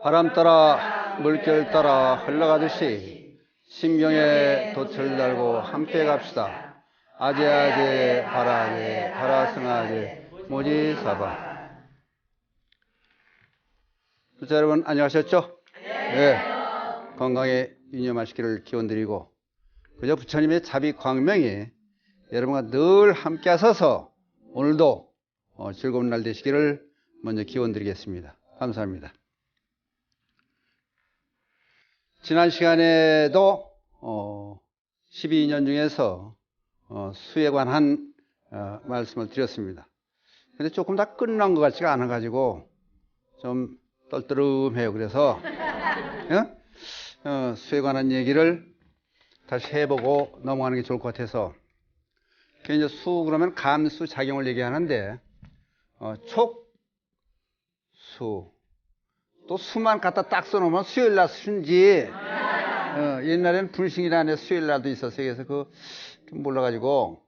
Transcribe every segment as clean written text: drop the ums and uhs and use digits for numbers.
바람 따라 물결 따라 흘러가듯이 심경에 돛을 달고 함께 갑시다. 아재아재 바라아재 바라승아재 모지사바. 자, 여러분 안녕하셨죠? 네. 건강에 유념하시기를 기원드리고, 그저 부처님의 자비 광명이 여러분과 늘 함께 하셔서 오늘도 즐거운 날 되시기를 먼저 기원드리겠습니다. 감사합니다. 지난 시간에도 12년 중에서 수에 관한 말씀을 드렸습니다. 근데 조금 다 끝난 것 같지가 않아가지고 좀 떨떠름해요. 그래서 수에 관한 얘기를 다시 해보고 넘어가는 게 좋을 것 같아서. 이제 수 그러면 감수 작용을 얘기하는데 촉, 수, 또 수만 갖다 딱 써놓으면 수요일날 수인지, 옛날에는 불신이라는 수요일날도 있었어요. 그래서 그 몰라가지고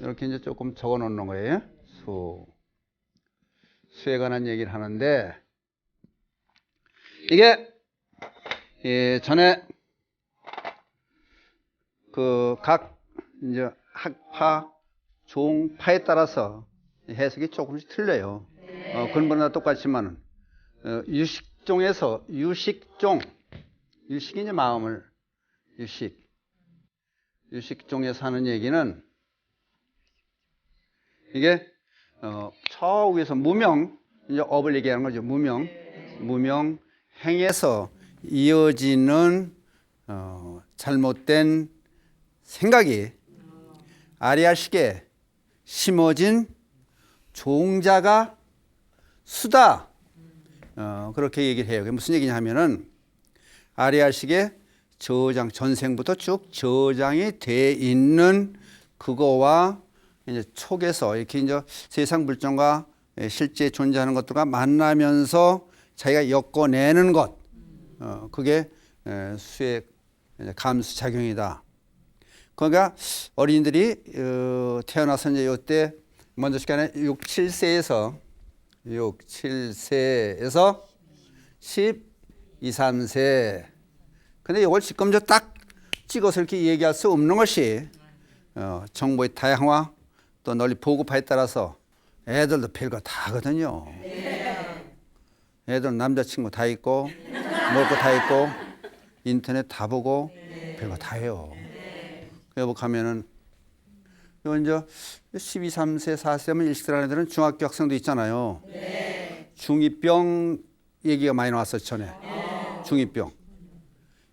이렇게 이제 조금 적어 놓는 거예요. 수에 관한 얘기를 하는데, 이게 전에 그 각 이제 학파, 종파에 따라서 해석이 조금씩 틀려요. 근본은 똑같지만은 유식종에서 유식이 이제 마음을 유식종에서 하는 얘기는, 이게 저 위에서 무명, 이제 업을 얘기하는 거죠. 무명 행에서 이어지는 잘못된 생각이 아리아식에 심어진 종자가 수다. 그렇게 얘기를 해요. 그게 무슨 얘기냐 하면은, 아리아식의 저장, 전생부터 쭉 저장이 돼 있는 그거와 이제 촉에서 이렇게 이제 세상 물정과 실제 존재하는 것들과 만나면서 자기가 엮어내는 것, 그게 수의 감수작용이다. 그러니까 어린이들이 태어나서 이제 이때 먼저 시간에 6, 7세에서 12, 3세. 근데 이걸 지금 딱 찍어서 이렇게 얘기할 수 없는 것이 정보의 다양화, 또 널리 보급화에 따라서 애들도 별거 다 하거든요. 애들은 남자친구 다 있고, 먹을 거 다 있고, 인터넷 다 보고, 별거 다 해요. 여보 가면은, 이제 12, 3세, 4세면 일식들하는 애들은 중학교 학생도 있잖아요. 중2병 얘기가 많이 나왔었죠, 전에. 중2병.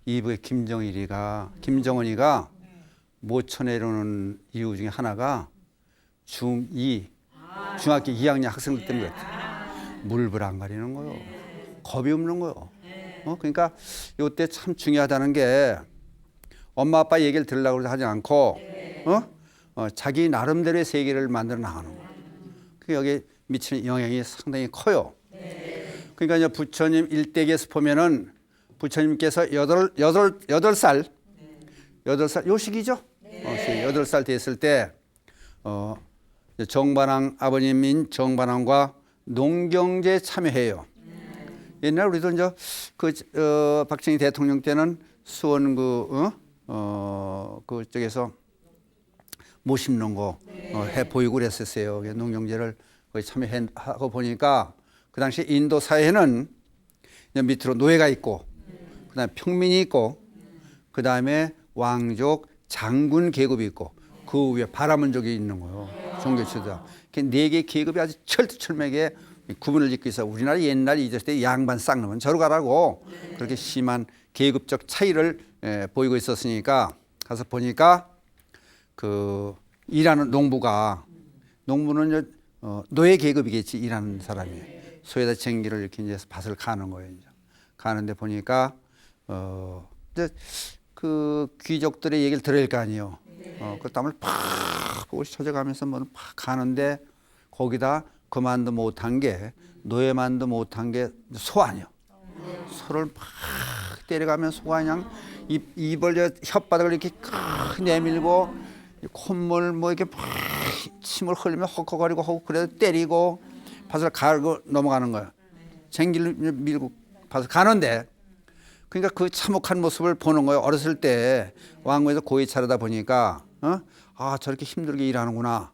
이브의 김정은이가 못 쳐내려는 이유 중에 하나가 중학교 2학년 학생들 때문에 그랬대. 물불 안 가리는 거요. 겁이 없는 거요. 그러니까 이때 참 중요하다는 게, 엄마 아빠 얘기를 들으려고 하지 않고 자기 나름대로의 세계를 만들어 나가는 거예요. 그게 여기에 미치는 영향이 상당히 커요. 그러니까 이제 부처님 일대기에서 보면은 부처님께서 8살 요 시기죠. 8살 됐을 때 정반왕, 아버님인 정반왕과 농경제에 참여해요. 옛날 우리도 이제 박정희 대통령 때는 수원 그쪽에서 못 심는 거 해 보이고 그랬었어요. 농경제를 거의 참여하고 보니까 그 당시 인도 사회는 밑으로 노예가 있고, 그다음에 평민이 있고, 그다음에 왕족, 장군 계급이 있고, 그 위에 바라문족이 있는 거예요. 종교치다. 네 개의 계급이 아주 철두철미하게 구분을 짓고 있어. 우리나라 옛날 이랬을 때 양반 쌍놈은 저로 가라고 그렇게 심한 계급적 차이를 보이고 있었으니까, 가서 보니까 그 일하는 농부는 이제 노예 계급이겠지. 일하는 사람이 소에다 쟁기를 이렇게 이제 밭을 가는 거예요. 이제 가는데 보니까 이제 그 귀족들의 얘기를 들을 거 아니에요. 그 땀을 팍 보고 쳐져가면서 뭐 팍 가는데, 거기다 그만도 못한 게, 노예만도 못한 게 소 아니요. 소를 팍 때려가면 소가 그냥 입을 혓바닥을 이렇게 내밀고 콧물 뭐 이렇게 팍 침을 흘리며 헉헉거리고 하고, 그래도 때리고 밭을 갈고 넘어가는 거야. 쟁기를 밀고 봐서 가는데 그러니까 그 참혹한 모습을 보는 거예요. 어렸을 때 왕궁에서 고이 차려다 보니까 아 저렇게 힘들게 일하는구나.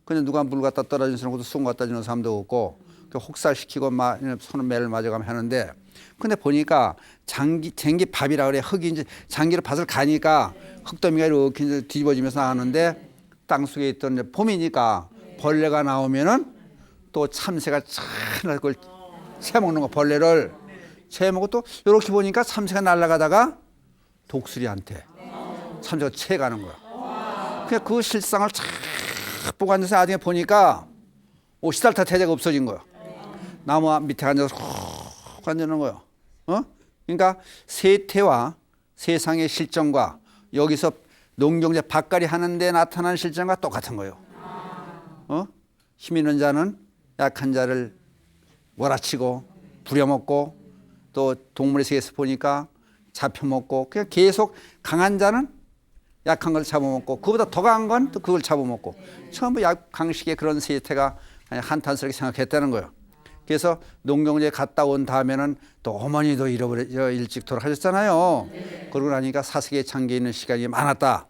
그냥 누가 물 갖다 떨어지는 사람도 수건 갖다 주는 사람도 없고 혹살시키고 손을 매를 맞아가면 하는데 근데 보니까 쟁기 밥이라 그래. 흙이 이제 장기로 밭을 가니까 흙더미가 이렇게 뒤집어지면서 나오는데 땅속에 있던 이제 봄이니까 벌레가 나오면은 또 참새가 참 그걸 채먹는 거 벌레를 채먹고 또 이렇게 보니까 참새가 날아가다가 독수리한테 참새가 채가는 거야. 그냥 그 실상을 쫙 보고 앉아서 나중에 보니까 시달타 태자가 없어진 거야. 나무 밑에 앉아서 훅 앉는 거야. 그러니까 세태와 세상의 실정과 여기서 농경제 밭갈이 하는데 나타나는 실정과 똑같은 거예요. 힘 있는 자는 약한 자를 몰아치고 부려먹고 또 동물의 세계에서 보니까 잡혀먹고 그냥 계속 강한 자는 약한 걸 잡아먹고 그보다 더 강한 건 또 그걸 잡아먹고 전부 약강식의 그런 세태가 한탄스럽게 생각했다는 거예요. 그래서 농경지에 갔다 온 다음에는 또 어머니도 일찍 돌아가셨잖아요. 그러고 나니까 사색에 잠겨 있는 시간이 많았다.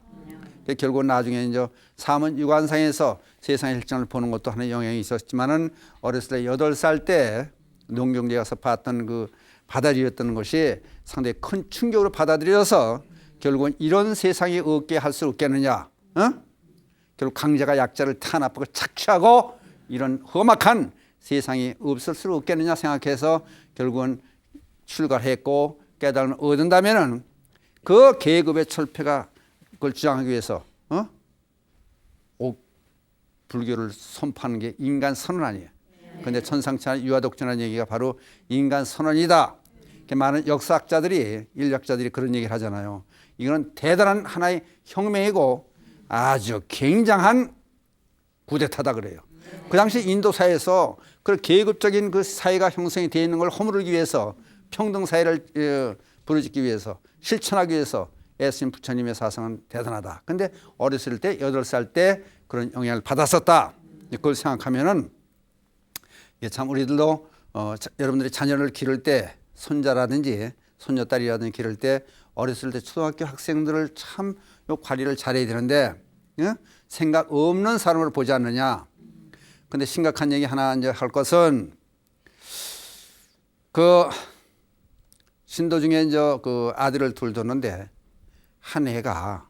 결국 나중에 이제 삶은 유관상에서 세상의 실정을 보는 것도 하나의 영향이 있었지만은 어렸을 때 8살 때 농경지에 가서 봤던 그 받아들였던 것이 상당히 큰 충격으로 받아들여서 결국은 이런 세상이 없게 할 수 없겠느냐. 결국 강자가 약자를 탄압하고 착취하고 이런 험악한 세상이 없을 수 없겠느냐 생각해서 결국은 출가했고 깨달음을 얻은다면은 그 계급의 철폐가 그걸 주장하기 위해서 불교를 선포하는 게 인간 선언 아니에요. 그런데 천상천하 유아독존한 얘기가 바로 인간 선언이다. 많은 역사학자들이 인류학자들이 그런 얘기를 하잖아요. 이거는 대단한 하나의 혁명이고 아주 굉장한 구데타다 그래요. 그 당시 인도 사회에서 그 계급적인 그 사회가 형성이 되어 있는 걸 허물기 위해서 평등 사회를 부르짖기 위해서 실천하기 위해서 애쓰신 부처님의 사상은 대단하다. 근데 어렸을 때 8살 때 그런 영향을 받았었다. 그걸 생각하면은 참 우리들도 여러분들이 자녀를 기를 때 손자라든지 손녀딸이라든지 기를 때 어렸을 때 초등학교 학생들을 참 관리를 잘해야 되는데 생각 없는 사람을 보지 않느냐. 근데 심각한 얘기 하나 이제 할 것은 그 신도 중에 이제 그 아들을 둘 뒀는데 한 애가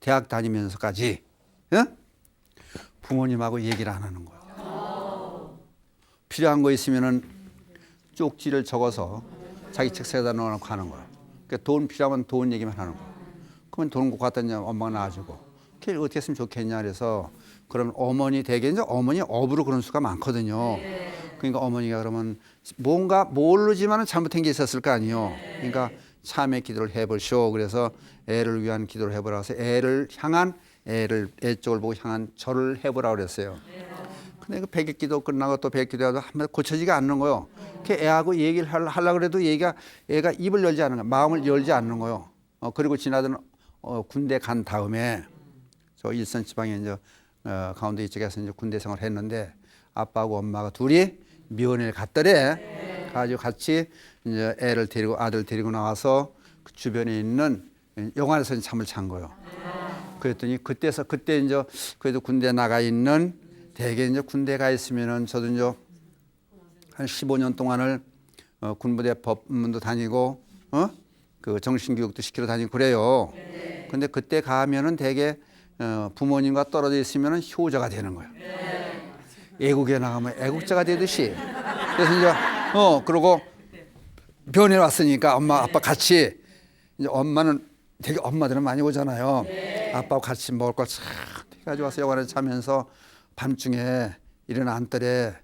대학 다니면서까지 부모님하고 얘기를 안 하는 거야. 필요한 거 있으면은 쪽지를 적어서 자기 책상에다 넣어놓고 하는 거야. 그러니까 돈 필요하면 돈 얘기만 하는 거야. 그러면 돈 갖고 갖다 냐 엄마가 놔주고. 그게 어떻게 했으면 좋겠냐 그래서 그러면 어머니 대개 이제 어머니 업으로 그런 수가 많거든요. 그러니까 어머니가 그러면 뭔가 모르지만은 잘못된 게 있었을 거 아니에요. 그러니까 참회 기도를 해보시오. 그래서 애를 위한 기도를 해보라 해서 애를 향한 애 쪽을 보고 향한 절을 해보라 그랬어요. 근데 그 백일기도 끝나고 또 백일기도하도 한 번 고쳐지가 않는 거요. 그 애하고 얘기를 하려고 그래도 애가 입을 열지 않는 거야. 마음을 열지 않는 거요. 그리고 지나던 군대 간 다음에 저 일선 지방에 이제 강원도 이쪽에서 이제 군대 생활을 했는데 아빠하고 엄마가 둘이 면회를 갔더래. 가지고 같이 이제 애를 데리고 아들 데리고 나와서 그 주변에 있는 영화에서 잠을 잔 거예요. 그랬더니 그때 이제 그래도 군대 나가 있는 대개 이제 군대 가 있으면은 저도 이제 한 15년 동안을 군부대 법문도 다니고 그 정신교육도 시키러 다니고 그래요. 근데 그때 가면은 대개 부모님과 떨어져 있으면은 효자가 되는 거예요. 애국에 나가면 애국자가 되듯이. 그래서 이제 그러고 변해 왔으니까 엄마 아빠 같이 이제 엄마는 되게 엄마들은 많이 오잖아요. 아빠하고 같이 먹을 걸 싹 가지고 와서 영화를 자면서 밤중에 일어나 앉더래.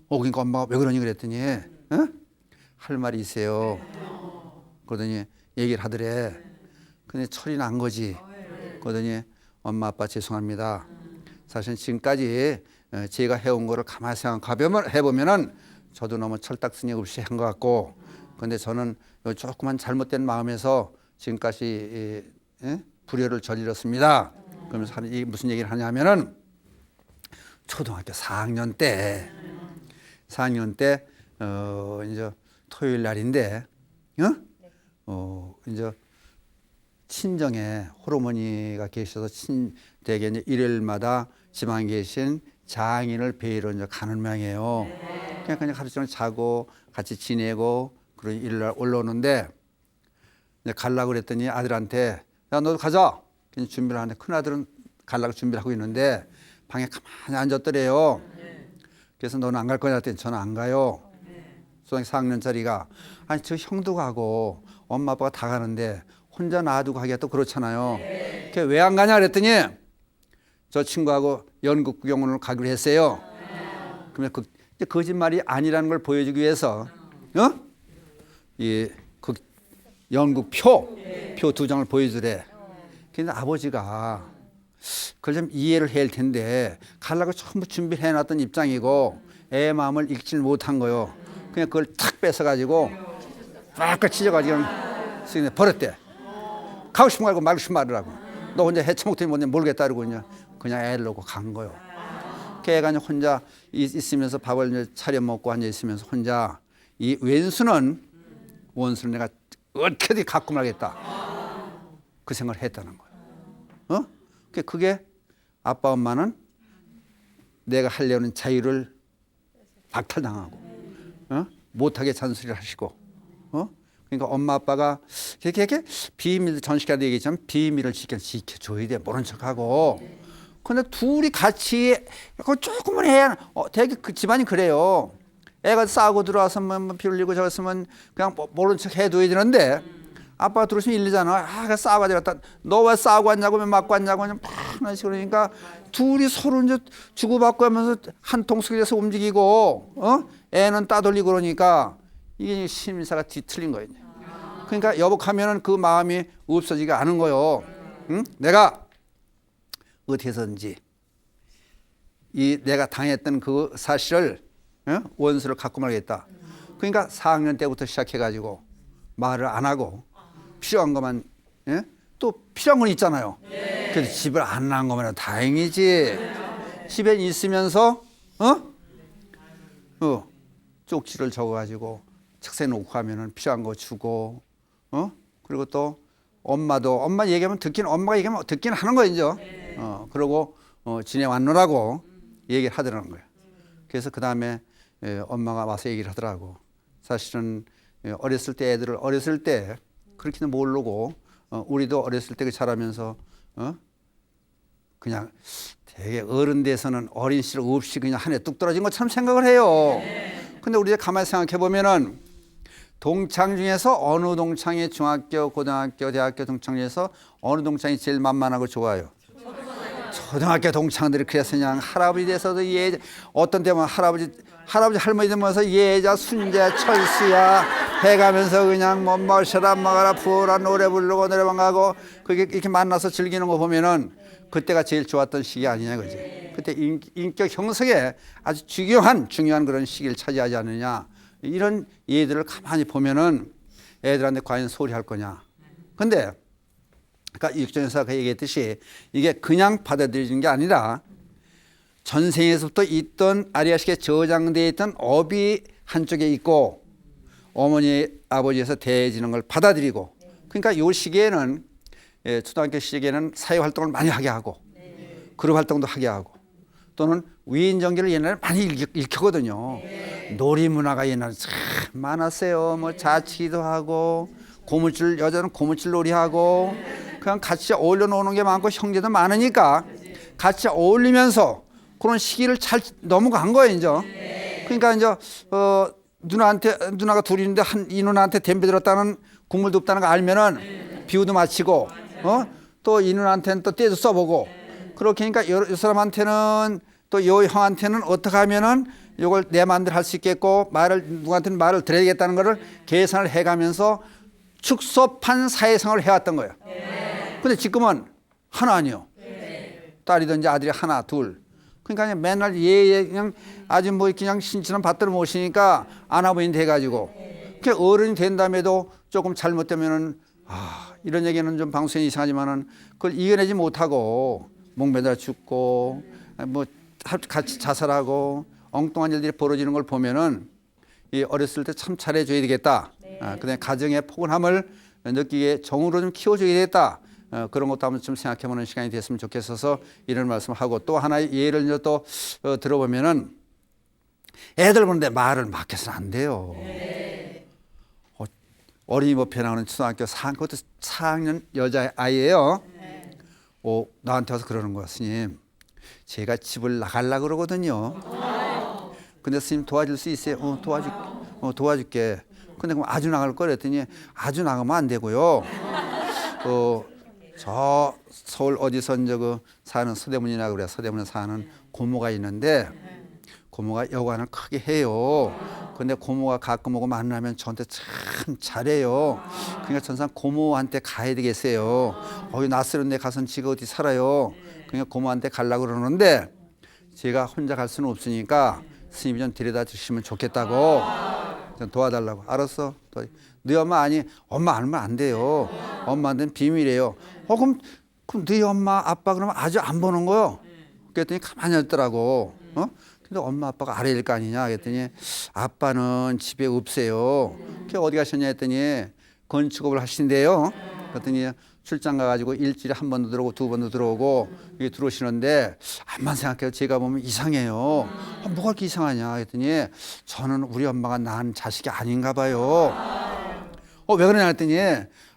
그러니까 엄마가 왜 그러니 그랬더니 할 말이 있어요. 그러더니 얘기를 하더래. 근데 철이 난 거지. 그러더니 엄마 아빠 죄송합니다. 사실 지금까지 제가 해온 거를 가만히 생각해보면은 저도 너무 철딱서니 없이 한 것 같고 근데 저는 조그만 잘못된 마음에서 지금까지 불효를 저질렀습니다. 그러면서 무슨 얘기를 하냐면은 초등학교 4학년 때 이제 토요일 날인데, 이제 친정에 호르머니가 계셔서 대개 이제 일요일마다 지방에 계신 장인을 뵈러 이제 가는 모양이에요. 그냥 하루 종일 자고 같이 지내고 그리고 일요일날 올라오는데 이제 가려고 그랬더니 아들한테 야 너도 가자. 준비를 하는데 큰 아들은 가려고 준비를 하고 있는데 방에 가만히 앉았더래요. 그래서 너는 안 갈 거냐 했더니 저는 안 가요. 초등학교 4학년짜리가 아니 저 형도 가고 엄마 아빠가 다 가는데 혼자 놔두고 하기가 또 그렇잖아요. 왜 안 가냐 그랬더니 저 친구하고 연극 구경을 가기로 했어요. 그러면 거짓말이 아니라는 걸 보여주기 위해서 그 연극 표 2장을 보여주래. 근데 아버지가 그걸 좀 이해를 해야 할 텐데 가려고 전부 준비를 해놨던 입장이고 애 마음을 읽지 못한 거요. 그냥 그걸 탁 뺏어가지고 빡 찢어가지고 버렸대. 가고 싶은 거 말고 말고 싶은 말이라고. 너 혼자 해쳐먹더니 뭔지 모르겠다 그러고 그냥 애를 놓고 간 거요. 걔가 혼자 있으면서 밥을 차려 먹고 앉아 있으면서 혼자 이 원수는 내가 어떻게든 갖고 말겠다. 그 생각을 했다는 거예요. 그게 아빠 엄마는 내가 하려는 자유를 박탈당하고 못하게 잔소리를 하시고 그러니까 엄마 아빠가 이렇게 비밀 전시가도 얘기했지만 비밀을 지켜줘야 돼. 모른 척하고. 근데 둘이 같이 조금은 해야 되게 그 집안이 그래요. 애가 싸우고 들어와서 뭐 피 흘리고 저랬으면 그냥 모른 척 해둬야 되는데 아빠가 들어오시면 일리잖아. 그 싸워가지고 너 왜 싸우고 왔냐고 왜 맞고 왔냐고 그냥 막 그러니까 둘이 서로 이제 주고받고 하면서 한 통속에서 움직이고 애는 따돌리고 그러니까 이게 심사가 뒤틀린 거예요. 그러니까 여복하면은 그 마음이 없어지지가 않은 거예요. 내가 어떻게 해서든지 내가 당했던 그 사실을 원수를 갖고 말겠다. 그러니까 4학년 때부터 시작해가지고 말을 안 하고 필요한 것만 또 필요한 건 있잖아요. 그래서 집을 안 나간 거면 다행이지. 집에 있으면서 쪽지를 적어가지고 책상에 놓고 하면은 필요한 거 주고 그리고 또 엄마 얘기하면 엄마가 얘기하면 듣긴 하는 거죠. 그러고 지내왔노라고 얘기를 하더라는 거예요. 그래서 그 다음에 엄마가 와서 얘기를 하더라고. 사실은 어렸을 때 애들을 어렸을 때 그렇게는 모르고 우리도 어렸을 때 자라면서 그냥 되게 어른 돼서는 어린 시절 없이 그냥 한 해 뚝 떨어진 것처럼 생각을 해요. 근데 우리가 가만히 생각해 보면은 동창 중에서 어느 동창이 중학교, 고등학교, 대학교 동창 중에서 어느 동창이 제일 만만하고 좋아요? 초등학교 동창들이 그래서 그냥 할아버지 돼서도 어떤 때면 할아버지 할머니 되면서 예자 순자 철수야 해가면서 그냥 뭐 마셔라 먹어라 부어라 노래 부르고 노래방 가고 그게 이렇게 만나서 즐기는 거 보면은 그때가 제일 좋았던 시기 아니냐 그지? 그때 인격 형성에 아주 중요한 그런 시기를 차지하지 않느냐. 이런 예들을 가만히 보면은 애들한테 과연 소리할 거냐. 근데 그러니까 육정에서 얘기했듯이 이게 그냥 받아들이는 게 아니라 전생에서부터 있던 아리아식에 저장되어 있던 업이 한쪽에 있고 어머니 아버지에서 대해지는 걸 받아들이고 그러니까 이 시기에는 초등학교 시기에는 사회활동을 많이 하게 하고 그룹 활동도 하게 하고 또는 위인전기를 옛날에 많이 읽혔거든요. 놀이문화가 옛날에 참 많았어요. 뭐 자치기도 하고 여자는 고무줄 놀이하고 그냥 같이 어울려 노는 게 많고 형제도 많으니까 같이 어울리면서 그런 시기를 잘 넘어간 거예요. 이제. 그러니까 이제 누나가 둘이 있는데 이 누나한테 댐벼 들었다는 국물도 없다는 거 알면은 비유도 마치고 또 이 누나한테는 또 떼도 써보고 그렇게 하니까 이 사람한테는 또 이 형한테는 어떻게 하면은 이걸 내 마음대로 할 수 있겠고 누구한테는 말을 드려야겠다는 거를 계산을 해가면서 축소판 사회생활을 해왔던 거예요. 근데 지금은 하나 아니요. 딸이든지 아들이 하나 둘. 그러니까 맨날 그냥 아주 뭐 그냥 신처럼 받들어 모시니까 아나부인 돼가지고 그 어른이 된 다음에도 조금 잘못되면은 이런 얘기는 좀 방송이 이상하지만은 그걸 이겨내지 못하고 목매달아 죽고 뭐 같이 자살하고 엉뚱한 일들이 벌어지는 걸 보면은 이 어렸을 때 참 잘해줘야 되겠다. 그다음에 가정의 포근함을 느끼게 정으로 좀 키워줘야 되겠다. 그런 것도 한번 좀 생각해보는 시간이 됐으면 좋겠어서 이런 말씀을 하고 또 하나의 예를 또 들어보면은 애들 보는데 말을 막 해서는 안 돼요. 어린이집회 나오는 초등학교 4학년, 그것도 4학년 여자아이예요. 나한테 와서 그러는 거야. 스님, 제가 집을 나가려고 그러거든요. 근데 스님 도와줄 수 있어요? 도와줄게. 근데 그럼 아주 나갈 거 그랬더니 아주 나가면 안 되고요. 저 서울 어디서 사는 서대문이라고 그래. 서대문에 사는 고모가 있는데 고모가 여관을 크게 해요. 근데 고모가 가끔 오고 만나면 저한테 참 잘해요. 그러니까 전상 고모한테 가야 되겠어요. 낯설은 데 가서는 지가 어디 살아요. 그러니까 고모한테 가려고 그러는데 제가 혼자 갈 수는 없으니까 스님이 좀 데려다 주시면 좋겠다고 좀 도와달라고. 알았어. 너희 엄마 아니, 엄마 알면 안 돼요. 엄마한테는 비밀이에요. 그럼 너희 엄마 아빠 그러면 아주 안 보는 거요. 그랬더니 가만히 있더라고. 근데 엄마 아빠가 알아야 될 거 아니냐 그랬더니 아빠는 집에 없어요. 어디 가셨냐 했더니 건축업을 하신대요. 그랬더니 출장 가가지고 일주일에 한 번도 들어오고 두 번도 들어오고 이게 들어오시는데 암만 생각해도 제가 보면 이상해요. 뭐가 그렇게 이상하냐 했더니 저는 우리 엄마가 낳은 자식이 아닌가 봐요. 왜 그러냐 했더니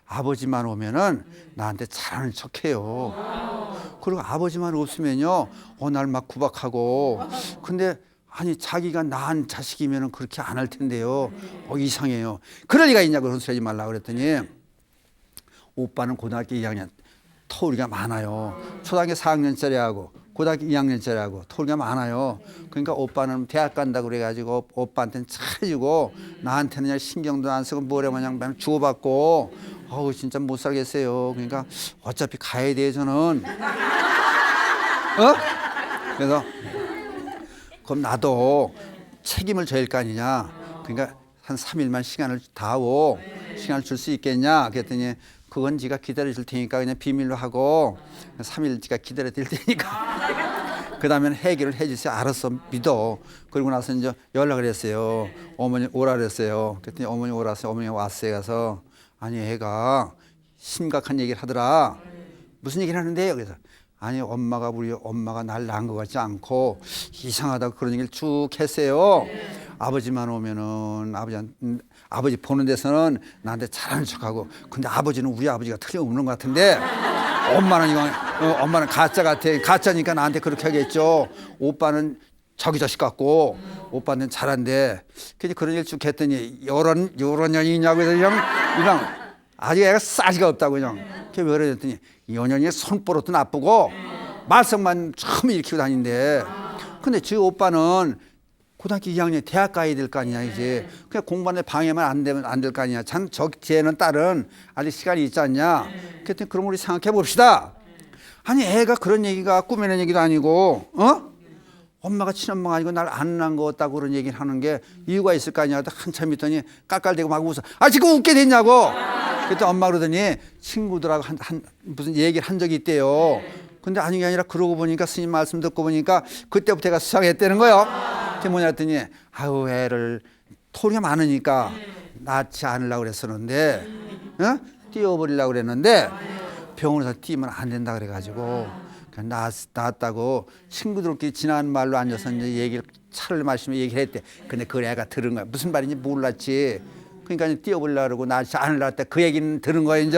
아버지만 오면은 나한테 잘하는 척해요. 그리고 아버지만 없으면요, 날 막 구박하고. 근데 아니 자기가 낳은 자식이면은 그렇게 안 할 텐데요. 이상해요. 그럴 리가 있냐고 그런 소리 하지 말라 그랬더니 오빠는 고등학교 2학년 터울이가 많아요. 초등학교 4학년짜리하고 고등학교 2학년짜리하고 터울이가 많아요. 그러니까 오빠는 대학 간다고 그래가지고 오빠한테는 잘해주고 나한테는 그냥 신경도 안 쓰고 뭐래 그냥 맨날 주고받고 진짜 못 살겠어요. 그러니까 어차피 가야 돼요 저는. 그래서 그럼 나도 책임을 져야 할 거 아니냐. 그러니까 한 3일만 시간을 다오. 시간을 줄 수 있겠냐. 그랬더니 그건 지가 기다려 줄 테니까 그냥 비밀로 하고 3일 지가 기다려 줄 테니까 그 다음에는 해결을 해 주세요. 알았어, 믿어. 그러고 나서 이제 연락을 했어요. 어머니 오라 그랬어요. 그랬더니 어머니 오라서 어머니가 왔어요. 가서 아니 애가 심각한 얘기를 하더라. 무슨 얘기를 하는데요? 그래서 아니 우리 엄마가 날 낳은 것 같지 않고 이상하다고 그런 얘기를 쭉 했어요. 아버지만 오면은 아버지 보는 데서는 나한테 잘하는 척하고 근데 아버지는 우리 아버지가 틀림없는 것 같은데 엄마는 가짜 같아. 가짜니까 나한테 그렇게 하겠죠. 오빠는 자기 자식 같고 오빠는 잘한대. 그래서 그런 얘기를 쭉 했더니 요런 년이 있냐고 해서 그냥 아직 애가 싸지가 없다고 그냥. 그게 왜 그랬더니 연년이 손버릇도 나쁘고 말썽만 처음 일으키고 다닌대. 근데 저 오빠는 고등학교 2학년 대학 가야 될 거 아니냐 이제. 그냥 공부하는데 방해만 안 되면 안 될 거 아니냐. 쟤는 딸은 아직 시간이 있지 않냐. 그랬더니 그럼 우리 생각해 봅시다. 아니 애가 그런 얘기가 꾸며낸 얘기도 아니고 엄마가 친엄마가 아니고 날 안 낳은 것 같다고 그런 얘기를 하는 게 이유가 있을 거 아니야. 한참 있더니 깔깔대고 막 웃어. 지금 웃게 됐냐고. 그때 엄마 그러더니 친구들하고 무슨 얘기를 한 적이 있대요. 근데 아닌 게 아니라 그러고 보니까 스님 말씀 듣고 보니까 그때부터 애가 수상했다는 거예요. 그게 뭐냐 했더니 애를 토리가 많으니까 낳지 않으려고 그랬었는데 띄워버리려고 그랬는데 병원에서 띄우면 안 된다 그래가지고 낳았다고 친구들끼리 지나는 말로 앉아서 이제 얘기를 차를 마시며 얘기를 했대. 근데 그 애가 들은 거야. 무슨 말인지 몰랐지. 그러니까 띄워보려고 그러고 낳지 않으려고 때 그 얘기는 들은 거야 이제.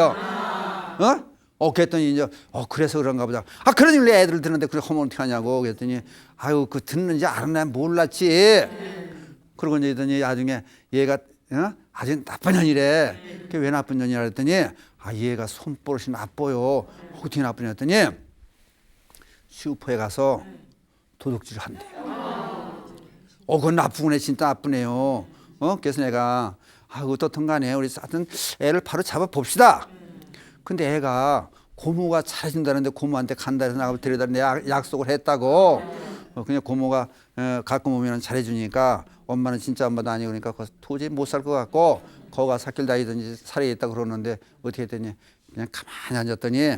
그랬더니 이제 그래서 그런가 보다. 그러니 왜 애들 듣는데 그렇게 하면 어떻게 하냐고. 그랬더니 그 듣는지 알았나 몰랐지. 그러고 이제 나중에 얘가 아주 나쁜 년이래. 그게 왜 나쁜 년이라 그랬더니 얘가 손버릇이 나빠요. 어떻게 나쁘냐 했더니 슈퍼에 가서 도둑질을 한대요. 그건 나쁘네. 진짜 나쁘네요. 그래서 내가 어떻든 간에 우리 하여튼 애를 바로 잡아 봅시다. 근데 애가 고모가 잘해준다는데 고모한테 간다 해서 나가 데려다 약속을 했다고. 그냥 고모가 가끔 오면 잘해주니까 엄마는 진짜 엄마도 아니고 그러니까 도저히 못 살 것 같고 거기 가서 학교를 다니든지 살아있다 그러는데 어떻게 했더니 그냥 가만히 앉았더니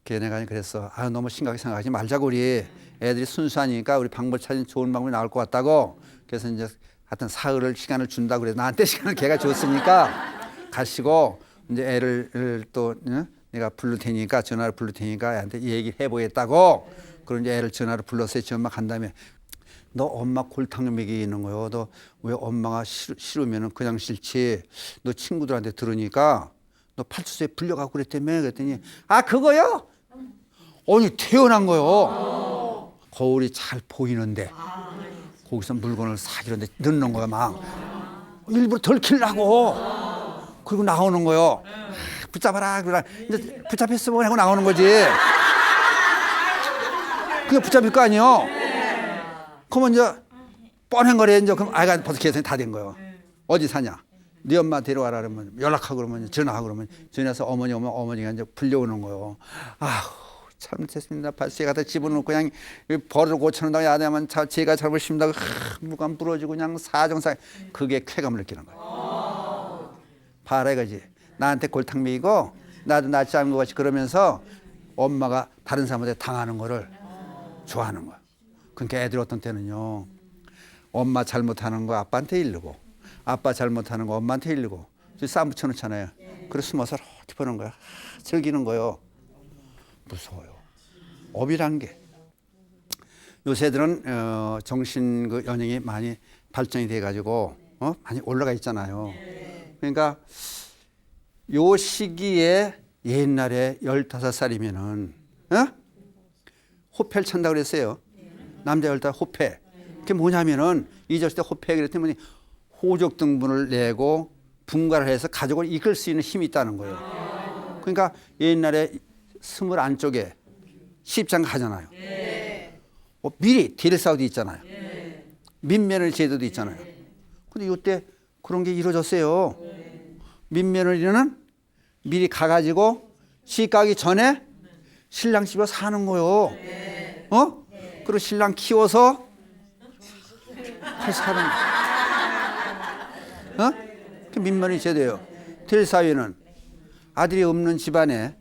걔네가 그랬어. 너무 심각하게 생각하지 말자고 우리 애들이 순수하니까 우리 방법 찾는 좋은 방법이 나올 것 같다고. 그래서 이제 하여튼 사흘을 시간을 준다고 그래서 나한테 시간을 걔가 줬으니까 가시고 이제 애를 또 내가 부를 테니까 전화를 부를 테니까 애한테 얘기해 보겠다고. 그런 이제 애를 전화로 불렀어요. 지 엄마 간 다음에 너 엄마 골탕 먹이는 거요. 너 왜 엄마가 싫으면은 그냥 싫지. 너 친구들한테 들으니까 너 파출소에 불려가고 그랬다며. 그랬더니 아 그거요? 아니 태어난 거요. 거울이 잘 보이는데 거기서 물건을 사기는데 넣는 거야 막. 일부러 덜키려고. 그리고 나오는 거요. 붙잡아라 그러라. 이제 붙잡혔어 뭐 하고 나오는 거지. 그게 붙잡힐 거 아니에요. 그러면 이제 뻔한 거래. 이제 그럼 아이가 벌써 계산이 다 된 거예요. 어디 사냐? 네 엄마 데려와라 그러면 연락하고 그러면 전화하고 그러면 전화해서 어머니 오면 어머니가 이제 불려오는 거예요. 아우 잘못했습니다. 발수에 갖다 집어넣고 그냥 버릇을 고쳐놓는다고 야대하면 제가 잘못입니다. 물감 부러지고 그냥 사정상 그게 쾌감을 느끼는 거예요. 봐라 이거지. 나한테 골탕 먹이고 나도 낫지 않은 것 같이 그러면서 엄마가 다른 사람한테 당하는 거를 좋아하는 거야. 그러니까 애들 어떤 때는요. 엄마 잘못하는 거 아빠한테 일르고 아빠 잘못하는 거 엄마한테 일르고 싸움 붙여놓잖아요. 그래서 숨어서 이렇게 보는 거야. 즐기는 거요. 무서워요. 업이란 게. 요새들은 정신 그 연령이 많이 발전이 돼가지고 많이 올라가 있잖아요. 그러니까 요 시기에 옛날에 15살이면은 호패를 찬다고 그랬어요. 남자 15살 호패. 그게 뭐냐면은 잊었을 때 호패 그랬더니 호적 등본을 내고 분가를 해서 가족을 이끌 수 있는 힘이 있다는 거예요. 그러니까 옛날에 스물 안쪽에 시집장 가잖아요. 미리 대리사도 있잖아요. 민며느리 제도도 있잖아요. 근데 이때 그런 게 이루어졌어요. 민며느리는 미리 가가지고 시집 가기 전에 신랑 집에 사는 거요. 그리고 신랑 키워서 사는 그 민머리 제도예요. 대사위는 아들이 없는 집안에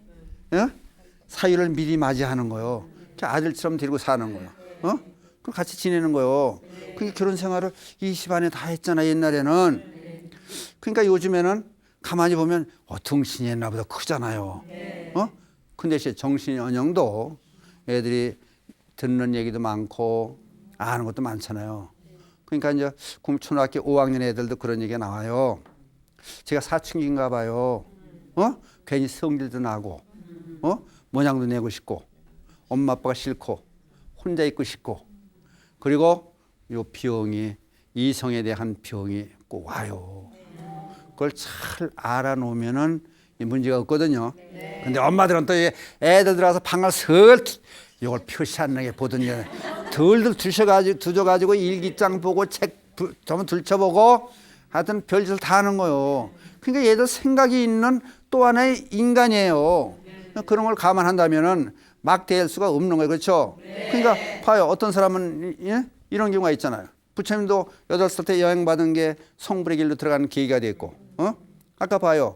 사위를 미리 맞이하는 거요. 아들처럼 데리고 사는 거요. 그럼 같이 지내는 거요. 그러니까 결혼 생활을 이 집안에 다 했잖아 옛날에는. 그러니까 요즘에는 가만히 보면 등신이 옛날보다 크잖아요. 근데 정신 연령도 애들이 듣는 얘기도 많고 아는 것도 많잖아요. 그러니까 이제 초등학교 5학년 애들도 그런 얘기가 나와요. 제가 사춘기인가 봐요. 괜히 성질도 나고, 모양도 내고 싶고, 엄마 아빠가 싫고, 혼자 있고 싶고, 그리고 요 병이 이성에 대한 병이 꼭 와요. 그걸 잘 알아놓으면은 문제가 없거든요. 근데 엄마들은 또 애들 들어가서 방을 슬 이걸 표시 안 나게 보더니 덜덜 두셔가지고 일기장 보고 책 좀 들춰보고 하여튼 별짓을 다 하는 거예요. 그러니까 얘들 생각이 있는 또 하나의 인간이에요. 그런 걸 감안한다면은 막 대할 수가 없는 거예요. 그렇죠? 그러니까 봐요. 어떤 사람은 이런 경우가 있잖아요. 부처님도 8살 때 여행 받은 게 성불의 길로 들어가는 계기가 됐고, 아까 봐요.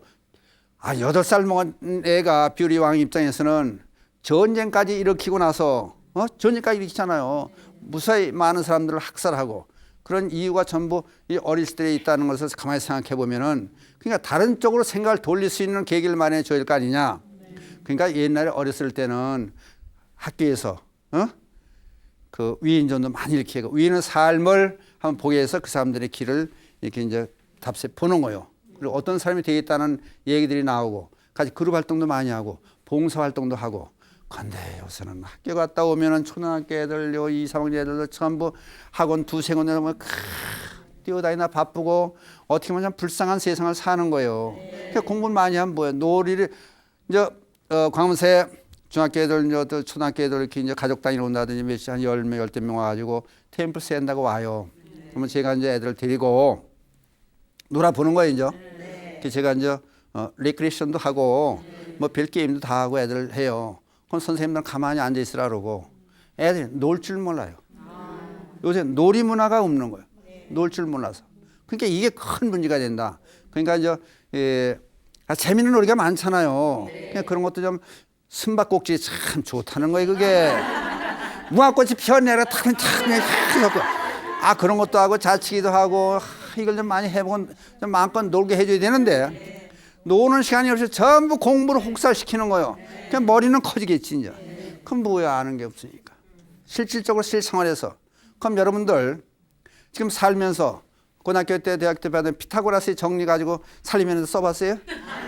8살 먹은 애가 뷰리 왕 입장에서는 전쟁까지 일으키고 나서, 전쟁까지 일으키잖아요. 무사히 많은 사람들을 학살하고 그런 이유가 전부 이 어릴 때에 있다는 것을 가만히 생각해 보면은 그러니까 다른 쪽으로 생각을 돌릴 수 있는 계기를 마련해 줘야 될 거 아니냐. 그러니까 옛날에 어렸을 때는 학교에서, 그 위인전도 많이 이렇게 하고 위인의 삶을 한번 보게 해서 그 사람들의 길을 이렇게 이제 답세 보는 거예요. 그리고 어떤 사람이 되겠다는 얘기들이 나오고 같이 그룹 활동도 많이 하고 봉사 활동도 하고. 근데 요새는 학교 갔다 오면은 초등학교 애들, 2, 3학년 애들도 전부 학원 두세 군데 가면 뛰어다니나 바쁘고 어떻게 보면 참 불쌍한 세상을 사는 거예요. 그러니까 공부를 많이 하면 뭐예요? 놀이를 이제 광음새 중학교 애들, 이제 초등학교 애들 이렇게 이제 가족 단위로 온다든지 몇시 한 10명, 10명 와가지고 템플 센다고 와요. 그러면 제가 이제 애들을 데리고 놀아보는 거예요, 이제. 제가 이제 리크레이션도 하고 뭐 별 게임도 다 하고 애들 해요. 그럼 선생님들은 가만히 앉아 있으라 그러고 애들이 놀 줄 몰라요. 요새 놀이 문화가 없는 거예요. 놀 줄 몰라서. 그러니까 이게 큰 문제가 된다. 그러니까 이제 재밌는 놀이가 많잖아요. 그냥 그런 것도 좀 숨바꼭질 참 좋다는 거예요, 그게. 무화꽃이 피어내라 타면 참 그런 것도 하고 자치기도 하고 이걸 좀 많이 해보고 좀 마음껏 놀게 해줘야 되는데 노는 시간이 없이 전부 공부를 혹살시키는 거예요. 그냥 머리는 커지겠지 이제. 그럼 뭐야 아는 게 없으니까. 실질적으로 실생활에서. 그럼 여러분들 지금 살면서 고등학교 때 대학교 때 받은 피타고라스의 정리 가지고 살리면서 써봤어요?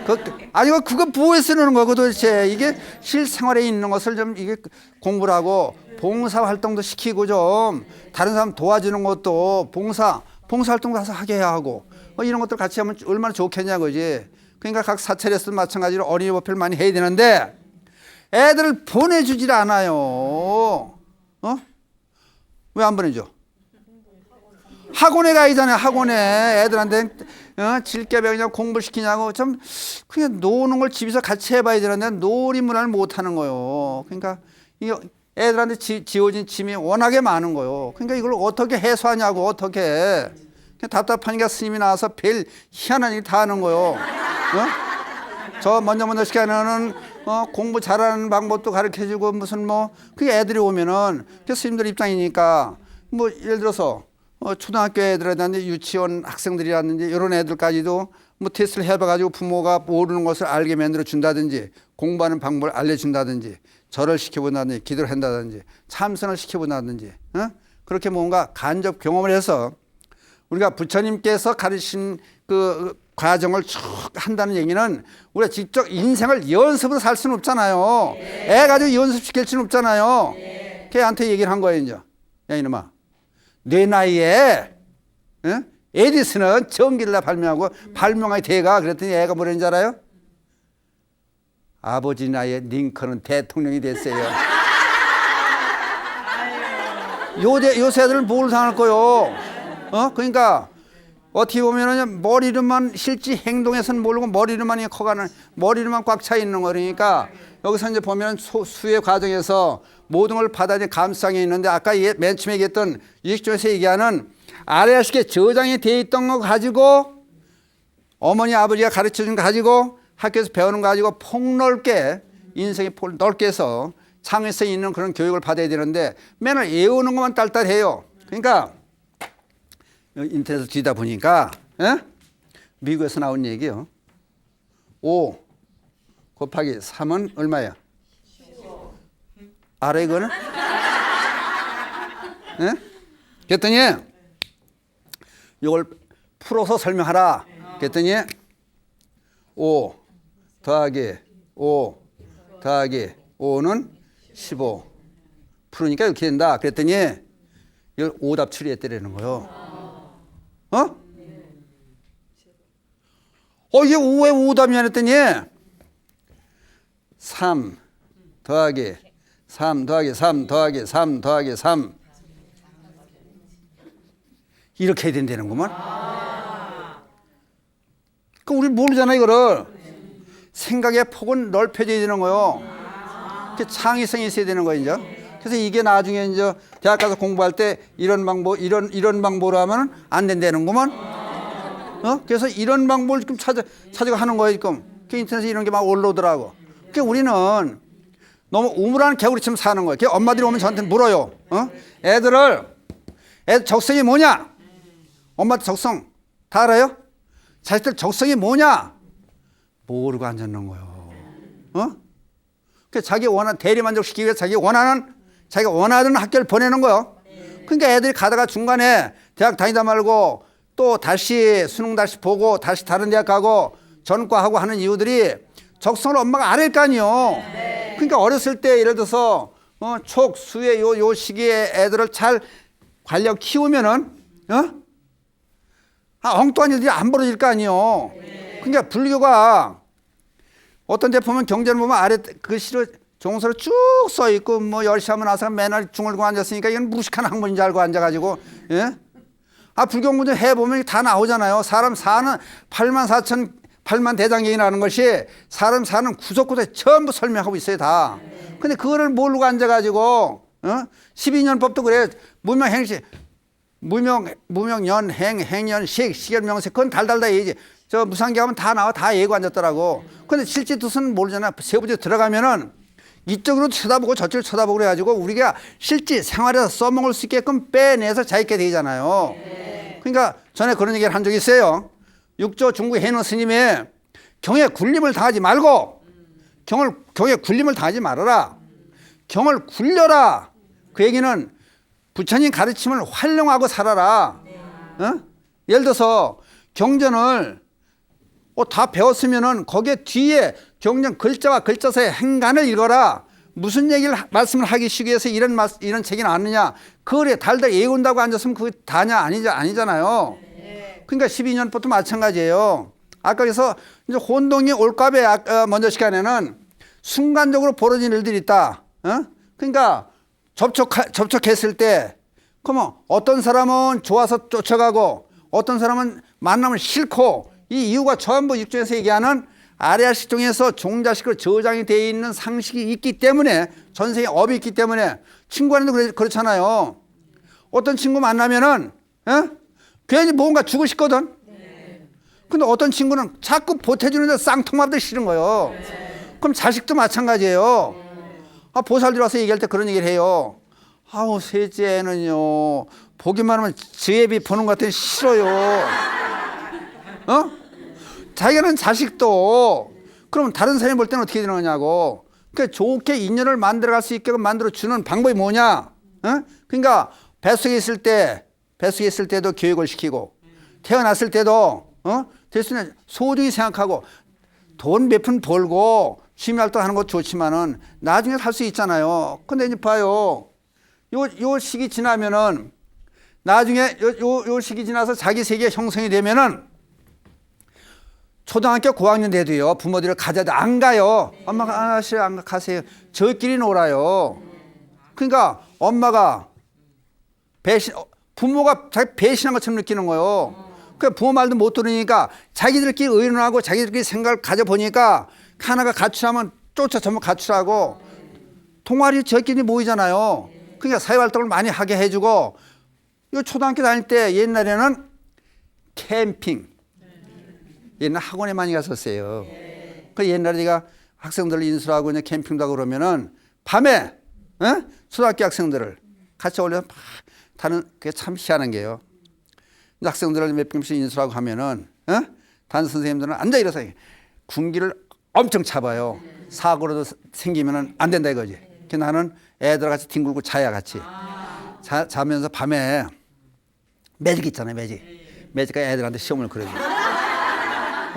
그거 뭐에 쓰는 거고 도대체. 이게 실생활에 있는 것을 좀 이게 공부를 하고 봉사 활동도 시키고 좀 다른 사람 도와주는 것도 봉사 활동 가서 하게 해야 하고 이런 것들 같이 하면 얼마나 좋겠냐고지. 그러니까 각 사찰에서도 마찬가지로 어린이 법회를 많이 해야 되는데 애들을 보내주질 않아요. 왜 안 보내줘? 학원에 가야잖아요. 학원에 애들한테 질게배 그냥 공부시키냐고. 좀 그냥 노는 걸 집에서 같이 해봐야 되는데 놀이 문화를 못하는 거예요. 그러니까 이게 애들한테 지어진 짐이 워낙에 많은 거예요. 그러니까 이걸 어떻게 해소하냐고. 어떻게 그냥 답답하니까 스님이 나와서 별 희한한 일 다 하는 거예요. 저 먼저 시켜놓는 공부 잘하는 방법도 가르쳐주고 무슨 그게 애들이 오면은 스님들 입장이니까 예를 들어서 초등학교 애들이라든지 유치원 학생들이라든지 이런 애들까지도 테스트를 해봐가지고 부모가 모르는 것을 알게 만들어 준다든지 공부하는 방법을 알려준다든지 절을 시켜본다든지 기도를 한다든지 참선을 시켜본다든지 그렇게 뭔가 간접 경험을 해서 우리가 부처님께서 가르친 그 과정을 쭉 한다는 얘기는 우리가 직접 인생을 연습으로 살 수는 없잖아요. 애 가지고 연습시킬 수는 없잖아요. 걔한테 얘기를 한 거예요. 이제 야 이놈아 내 나이에 에디슨은 전기를 발명하고 발명의 대가. 그랬더니 애가 뭐라는지 알아요? 아버지 나이에 링컨은 대통령이 됐어요. 요새 애들은 뭘 상할 거요? 그러니까 어떻게 보면은 머리로만 실제 행동에서는 모르고 머리로만 커가는 머리로만 꽉 차 있는 거니까 여기서 이제 보면 수의 과정에서 모든 걸 받아들이 감수성이 있는데 아까 맨 처음에 얘기했던 유식조에서 얘기하는 아래아식에 저장이 돼 있던 거 가지고 어머니 아버지가 가르쳐준 거 가지고 학교에서 배우는 거 가지고 폭넓게 인생이 넓게 해서 창의성이 있는 그런 교육을 받아야 되는데 맨날 외우는 것만 딸딸해요. 그러니까 인터넷을 뒤다 보니까 미국에서 나온 얘기요. 5 곱하기 3은 얼마야? 알아 이거는? 그랬더니 이걸 풀어서 설명하라. 그랬더니 5 더하기 5 더하기 5는 15 풀으니까 이렇게 된다. 그랬더니 이걸 오답 추리했다라는 거예요. 이게 5에 오답이 아니랬더니 3 더하기 3 더하기 3 더하기 3 더하기 3 이렇게 해야 된다는구만. 그러니까 우리 모르잖아 이거를. 생각의 폭은 넓혀져야 되는 거예요. 창의성이 있어야 되는 거예요. 이제. 그래서 이게 나중에 이제 대학 가서 공부할 때 이런 방법 이런 방법으로 하면 안 된다는구만. 그래서 이런 방법을 지금 찾아가 하는 거예요 지금. 그 인터넷에 이런 게 막 올라오더라고. 그러니까 우리는 너무 우물한 개구리처럼 사는 거예요. 엄마들이 오면 저한테 물어요. 애들 적성이 뭐냐? 엄마들 적성 다 알아요? 자식들 적성이 뭐냐? 모르고 앉았는 거예요. 그러니까 자기 대리만족시키기 위해서 자기가 원하는 학교를 보내는 거예요. 그러니까 애들이 가다가 중간에 대학 다니다 말고 또 다시 수능 다시 보고 다시 다른 대학 가고 전과하고 하는 이유들이 적성을 엄마가 알 거 아니에요. 그러니까 어렸을 때 예를 들어서 촉, 수의 요 시기에 애들을 잘 관리하고 키우면은 엉뚱한 일들이 안 벌어질 거 아니에요. 그러니까 불교가 어떤 데 보면 경전을 보면 아래 글씨로 종서로 쭉 써 있고 열심히 하면 나서 맨날 중얼고 앉았으니까 이건 무식한 학문인 줄 알고 앉아가지고 불교 공부 좀 해보면 다 나오잖아요. 사람 사는 8만 대장경이라는 것이 사람 사는 구석구석에 전부 설명하고 있어요 다. 근데 그거를 모르고 앉아가지고 12년법도 그래. 무명행시 무명연행 행연식 시결명세 그건 달달다 얘기지. 저 무상기하면 다 나와 다 예고 앉았더라고. 근데 실제 뜻은 모르잖아. 세부제 들어가면은 이쪽으로 쳐다보고 저쪽으로 쳐다보고 그래가지고 우리가 실제 생활에서 써먹을 수 있게끔 빼내서 자익게 되잖아요. 그러니까 전에 그런 얘기를 한 적이 있어요. 육조 중국 해너 스님이 경에 굴림을 당하지 말고 경에 굴림을 당하지 말아라. 경을 굴려라. 그 얘기는 부처님 가르침을 활용하고 살아라. 어? 예를 들어서 경전을 다 배웠으면은 거기에 뒤에 경전 글자와 글자 사이의 행간을 읽어라. 무슨 얘기를 말씀을 하기 위해서 이런 책이 나왔느냐. 그거에 달달 외운다고 앉았으면 그게 다냐 아니잖아요. 그러니까 12년부터 마찬가지예요. 아까 그래서 이제 혼동이 올까배 먼저 시간에는 순간적으로 벌어진 일들이 있다. 그러니까 접촉했을 때 그러면 어떤 사람은 좋아서 쫓아가고 어떤 사람은 만나면 싫고 이 이유가 전부 육중에서 얘기하는 아래아식 중에서 종자식으로 저장이 되어 있는 상식이 있기 때문에 전생에 업이 있기 때문에 친구 간에도 그렇잖아요. 어떤 친구 만나면은 괜히 뭔가 주고 싶거든. 근데 어떤 친구는 자꾸 보태주는데 쌍통마도 싫은 거예요. 그럼 자식도 마찬가지예요. 보살들 와서 얘기할 때 그런 얘기를 해요. 아우 셋째는요 보기만 하면 지혜비 보는 것 같으니 싫어요. 자기는 자식도 그러면 다른 사람이 볼 때는 어떻게 되는 거냐고. 그러니까 좋게 인연을 만들어갈 수 있게 만들어주는 방법이 뭐냐. 그러니까 뱃속에 있을 때도 교육을 시키고 태어났을 때도 됐으면 소중히 생각하고 돈 몇 푼 벌고 취미활동 하는 것도 좋지만은 나중에 살 수 있잖아요. 근데 이제 봐요. 요 시기 지나면은 나중에 요 시기 지나서 자기 세계가 형성이 되면은 초등학교 고학년 돼도요 부모들을 가져도 안 가요. 엄마가 싫어 안 가세요. 저끼리 놀아요. 그러니까 엄마가 부모가 자기 배신한 것처럼 느끼는 거예요. 그 부모 말도 못 들으니까 자기들끼리 의논하고 자기들끼리 생각을 가져보니까 하나가 가출하면 쫓아 전부 가출하고 동아리 저끼리 모이잖아요. 그러니까 사회활동을 많이 하게 해주고 요 초등학교 다닐 때 옛날에는 캠핑 옛날 학원에 많이 갔었어요. 그 옛날에 제가 학생들 인수하고 이제 캠핑도 하고 그러면은 밤에 초등학교 학생들을 같이 올려서 막 타는 그게 참 희한한 게요. 학생들을 몇 명씩 인수하고 하면은 단 선생님들은 앉아 일어서 군기를 엄청 잡아요. 사고라도 생기면은 안 된다 이거지. 그래서 나는 애들 같이 뒹굴고 자야 같이 자면서 밤에 매직 있잖아요. 매직가 애들한테 시험을 걸어줘.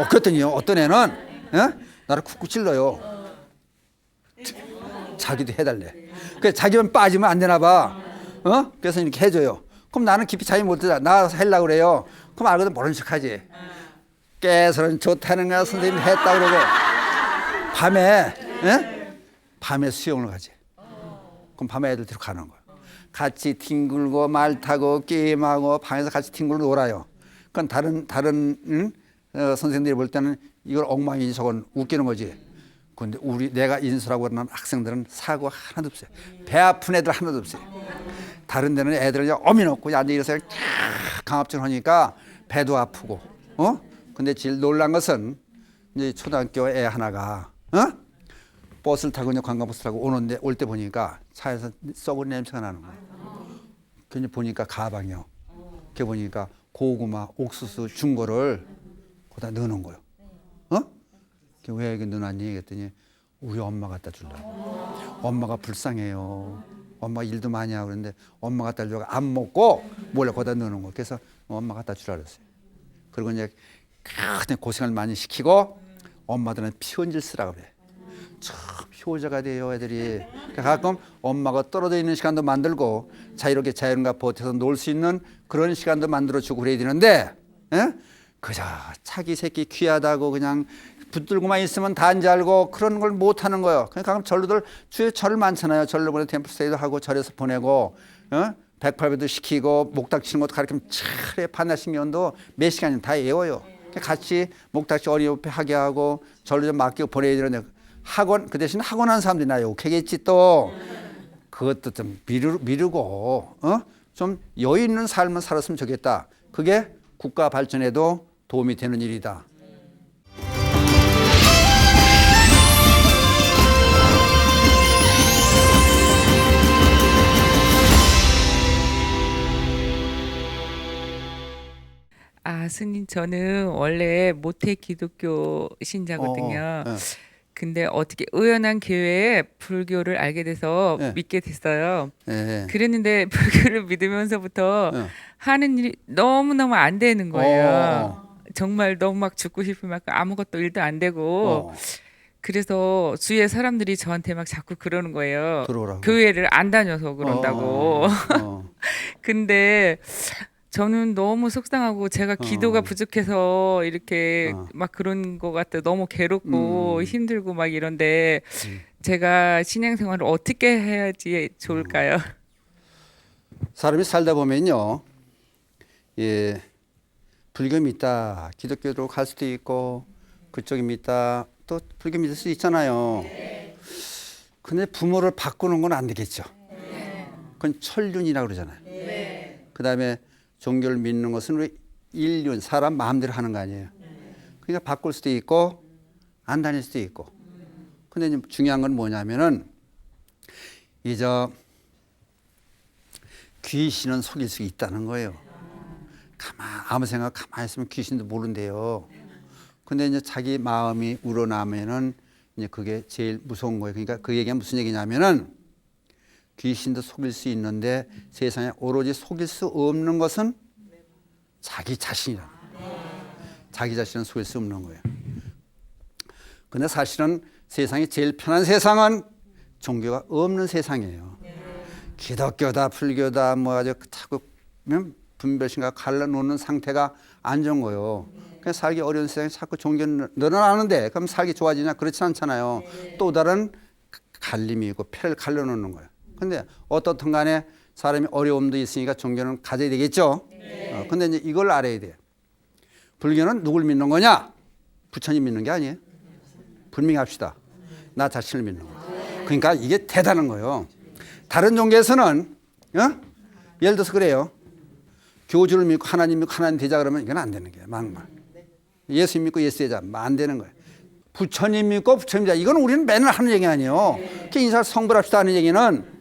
그랬더니요 어떤 애는 나를 쿡쿡 찔러요. 자기도 해달래. 그래서 자기만 빠지면 안 되나 봐. 그래서 이렇게 해줘요. 그럼 나는 깊이 잠이 못 들어. 나와서 하려고 그래요. 그럼 알거든 모른 척하지. 깨서는 좋다는 거야 선생님 했다 그러고 밤에 수영을 가지. 그럼 밤에 애들 데리고 가는 거야. 같이 뒹굴고 말 타고 게임하고 방에서 같이 뒹굴고 놀아요. 그건 다른 선생님들이 볼 때는 이걸 엉망이지 저건 웃기는 거지. 근데 내가 인수라고 하는 학생들은 사고 하나도 없어요. 배 아픈 애들 하나도 없어요. 다른 데는 애들은 어미 놓고 앉아 일어서 강압적으로 하니까 배도 아프고. 근데 제일 놀란 것은 이제 초등학교 애 하나가 버스를 타고 관광버스를 타고 올 때 보니까 차에서 썩은 냄새가 나는 거예요. 그냥 보니까 가방이요. 그게 보니까 고구마, 옥수수 준 거를 거기다 넣어놓은 거예요. 왜 이렇게 넣어놨니? 그랬더니 우리 엄마 갖다 주려고. 엄마가 불쌍해요. 엄마가 일도 많이 하고 그러는데 엄마 갖다 주려고 안 먹고 몰래 거기다 넣어놓은 거예요. 그래서 엄마 갖다 주라 그랬어요. 그리고 이제 고생을 많이 시키고 엄마들은 피혼질 쓰라고 그래. 참 효자가 돼요 애들이. 가끔 엄마가 떨어져 있는 시간도 만들고 자유롭게 자연과 버텨서 놀 수 있는 그런 시간도 만들어주고 그래야 되는데 그저 자기 새끼 귀하다고 그냥 붙들고만 있으면 단지 알고 그런 걸 못하는 거예요. 그러니까 가끔 절로들 주에 절을 많잖아요. 절로 보내 템플스테이도 하고 절에서 보내고 108배도 시키고 목탁 치는 것도 가르치면 차례 반야신경도 몇 시간이면 다 외워요. 같이 목탁치 어린이협회 하게 하고 절로 좀 맡기고 보내야 되는데 학원 그 대신 학원 하는 사람들이 나 욕하겠지 또. 그것도 좀 미루고 좀 여유 있는 삶을 살았으면 좋겠다. 그게 국가 발전에도 도움이 되는 일이다. 스님, 저는 원래 모태 기독교 신자거든요. 예. 근데 어떻게 우연한 기회에 불교를 알게 돼서 예. 믿게 됐어요. 예. 그랬는데 불교를 믿으면서부터 예. 하는 일이 너무너무 안 되는 거예요. 어. 정말 너무 막 죽고 싶을 만큼 아무것도 일도 안 되고 어. 그래서 주위에 사람들이 저한테 막 자꾸 그러는 거예요. 들어오라고. 교회를 안 다녀서 그런다고. 어. 근데 저는 너무 속상하고 제가 기도가 어. 부족해서 이렇게 어. 막 그런 것 같아. 너무 괴롭고 힘들고 막 이런데 음. 제가 신앙생활을 어떻게 해야지 좋을까요? 사람이 살다 보면요, 예, 불교 믿다, 기독교로 갈 수도 있고, 그쪽이 믿다, 또 불교 믿을 수 있잖아요. 근데 부모를 바꾸는 건 안 되겠죠. 그건 천륜이라고 그러잖아요. 그 다음에 종교를 믿는 것은 우리 인륜, 사람 마음대로 하는 거 아니에요. 그러니까 바꿀 수도 있고, 안 다닐 수도 있고. 근데 이제 중요한 건 뭐냐면은, 이제 귀신은 속일 수 있다는 거예요. 아무 생각 가만히 있으면 귀신도 모른대요. 근데 이제 자기 마음이 우러나면은 이제 그게 제일 무서운 거예요. 그러니까 그 얘기가 무슨 얘기냐면은 귀신도 속일 수 있는데 세상에 오로지 속일 수 없는 것은 자기 자신이라. 자기 자신은 속일 수 없는 거예요. 근데 사실은 세상이 제일 편한 세상은 종교가 없는 세상이에요. 기독교다, 불교다, 뭐 아주 자꾸 분별심과 갈라놓는 상태가 안 좋은 거예요. 그냥 살기 어려운 세상에 자꾸 종교는 늘어나는데 그럼 살기 좋아지냐? 그렇지 않잖아요. 또 다른 갈림이 있고 폐를 갈라놓는 거예요. 근데 어떻든 간에 사람이 어려움도 있으니까 종교는 가져야 되겠죠. 근데 이제 이걸 알아야 돼요. 불교는 누굴 믿는 거냐? 부처님 믿는 게 아니에요. 분명히 합시다. 나 자신을 믿는 거예요. 그러니까 이게 대단한 거예요. 다른 종교에서는 예를 들어서 그래요. 교주를 믿고 하나님 믿고 하나님 되자 그러면 이건 안 되는 거예요. 막말. 예수 믿고 예수 되자 안 되는 거예요. 부처님 믿고 부처님 되자 이건 우리는 맨날 하는 얘기 아니에요. 인사 성불합시다 하는 얘기는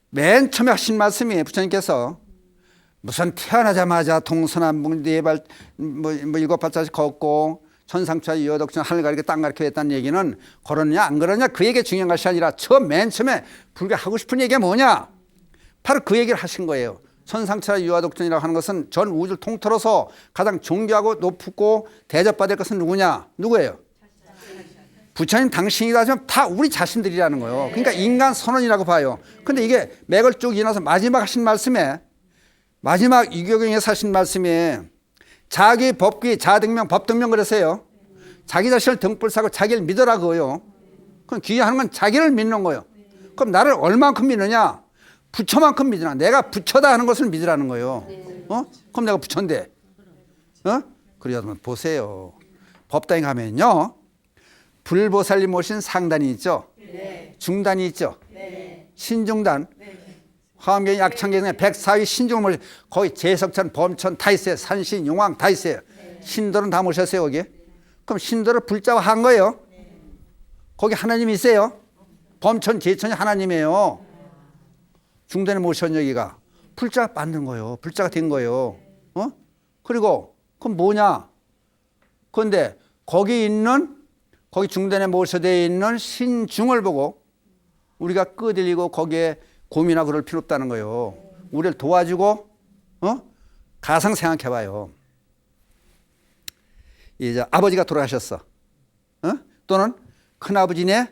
맨 처음에 하신 말씀이에요. 부처님께서 무슨 태어나자마자 동서남북 네발 뭐 일곱 발자씩 걷고 천상차 유효덕천 하늘 가리게 땅 가리게 했다는 얘기는 걸었냐 안 걸었냐 그 얘기가 중요한 것이 아니라 맨 처음에 불교 하고 싶은 얘기가 뭐냐 바로 그 얘기를 하신 거예요. 천상차 유화독존이라고 하는 것은 전 우주를 통틀어서 가장 존귀하고 높고 대접받을 것은 누구냐? 누구예요? 부처님 당신이다 하지만 다 우리 자신들이라는 거예요. 그러니까 인간 선언이라고 봐요. 근데 이게 맥을 쭉 이어서 마지막 하신 말씀에 마지막 이교경에서 하신 말씀에 자기 법귀 자등명 법등명 그랬어요. 자기 자신을 등불 사고 자기를 믿으라고요. 그럼 귀하는 건 자기를 믿는 거예요. 그럼 나를 얼만큼 믿느냐? 부처만큼 믿으라. 내가 부처다 하는 것을 믿으라는 거예요. 그럼 내가 부처인데. 그래야만 보세요. 법당에 가면요. 불보살님 모신 상단이 있죠. 중단이 있죠. 신중단. 화엄경 약창경 104위 신중을 모신 거기 제석천 범천 다 있어요. 산신 용왕 다 있어요. 신들은 다 모셨어요 거기. 그럼 신들을 불자화한 거예요. 거기 하나님이 있어요. 범천 제천이 하나님이에요. 중단에 모션 여기가 불자 만든 거예요. 불자가 된 거예요. 그리고 그건 뭐냐? 그런데 거기 중단에 모셔되어 있는 신중을 보고 우리가 끄들리고 거기에 고민하고 그럴 필요 없다는 거예요. 우리를 도와주고 가상 생각해봐요. 이제 아버지가 돌아가셨어. 또는 큰아버지네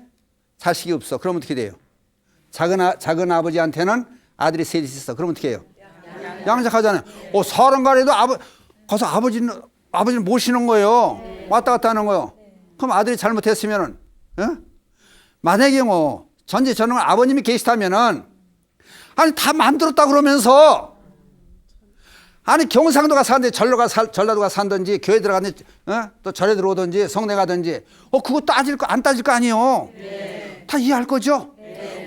자식이 없어. 그럼 어떻게 돼요? 작은 아버지한테는 아들이 셋이 있어. 그럼 어떻게 해요? 양자하잖아요. 서른가래도 가서 아버지는 모시는 거예요. 왔다 갔다 하는 거예요. 그럼 아들이 잘못했으면은, 만약에 전지전능한 아버님이 계시다면은, 아니, 다 만들었다 그러면서, 아니, 경상도 가서 사는데 전라도 가서 산든지, 교회 들어가든지, 또 절에 들어오든지, 성내 가든지, 그거 안 따질 거 아니에요. 다 이해할 거죠?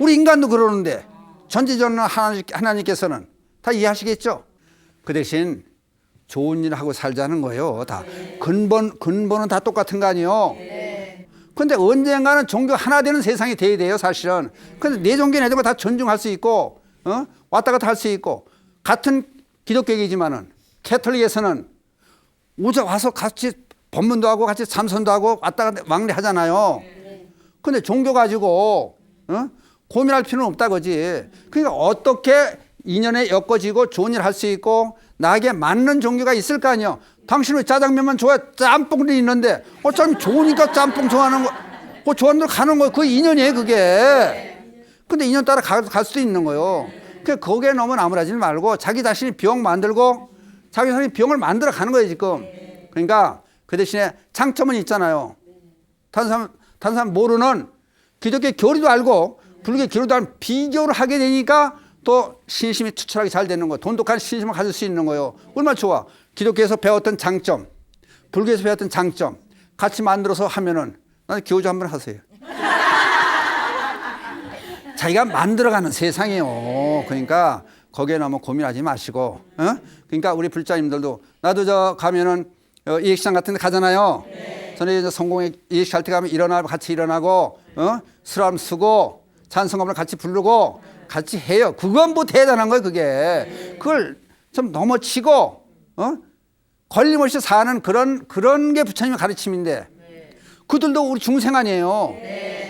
우리 인간도 그러는데 전지전능한 하나님께서는 다 이해하시겠죠? 그 대신 좋은 일 하고 살자는 거예요. 다 근본은 다 똑같은 거 아니에요? 근데 언젠가는 종교 하나 되는 세상이 돼야 돼요, 사실은. 근데 내 종교 내 종교 다 존중할 수 있고 왔다 갔다 할 수 있고 같은 기독교이지만은 캐톨릭에서는 와서 같이 법문도 하고 같이 참선도 하고 왔다 갔다 왕래 하잖아요. 근데 종교 가지고 고민할 필요는 없다 그지. 그러니까 어떻게 인연에 엮어지고 좋은 일 할 수 있고 나에게 맞는 종교가 있을 거 아니에요. 당신은 짜장면만 좋아해. 짬뽕도 있는데 어차피 좋으니까 짬뽕 좋아하는 거, 그 좋아하는 대로 가는 거예요. 그 인연이에요 그게. 근데 인연 따라 갈 수도 있는 거예요. 그러니까 거기에 너무 나무라지 말고 자기 자신이 병 만들고 자기 자신이 병을 만들어 가는 거예요 지금. 그러니까 그 대신에 장점은 있잖아요. 다른 사람 모르는 기독교 교리도 알고 불교 교리도 알고 비교를 하게 되니까 또 신심이 투철하게 잘 되는 거예요. 돈독한 신심을 가질 수 있는 거예요. 얼마나 좋아. 기독교에서 배웠던 장점, 불교에서 배웠던 장점 같이 만들어서 하면은 나는 교주 한번 하세요. 자기가 만들어가는 세상이에요. 그러니까 거기에 너무 고민하지 마시고, 그러니까 우리 불자님들도 나도 저 가면은 이익시장 같은 데 가잖아요. 저는 이제 성공회 이익시할 때 가면 같이 일어나고, 수람 쓰고, 찬송가를 같이 부르고, 같이 해요. 그건 뭐 대단한 거예요, 그게. 그걸 좀 넘어치고, 걸림없이 사는 그런 게 부처님의 가르침인데, 그들도 우리 중생 아니에요.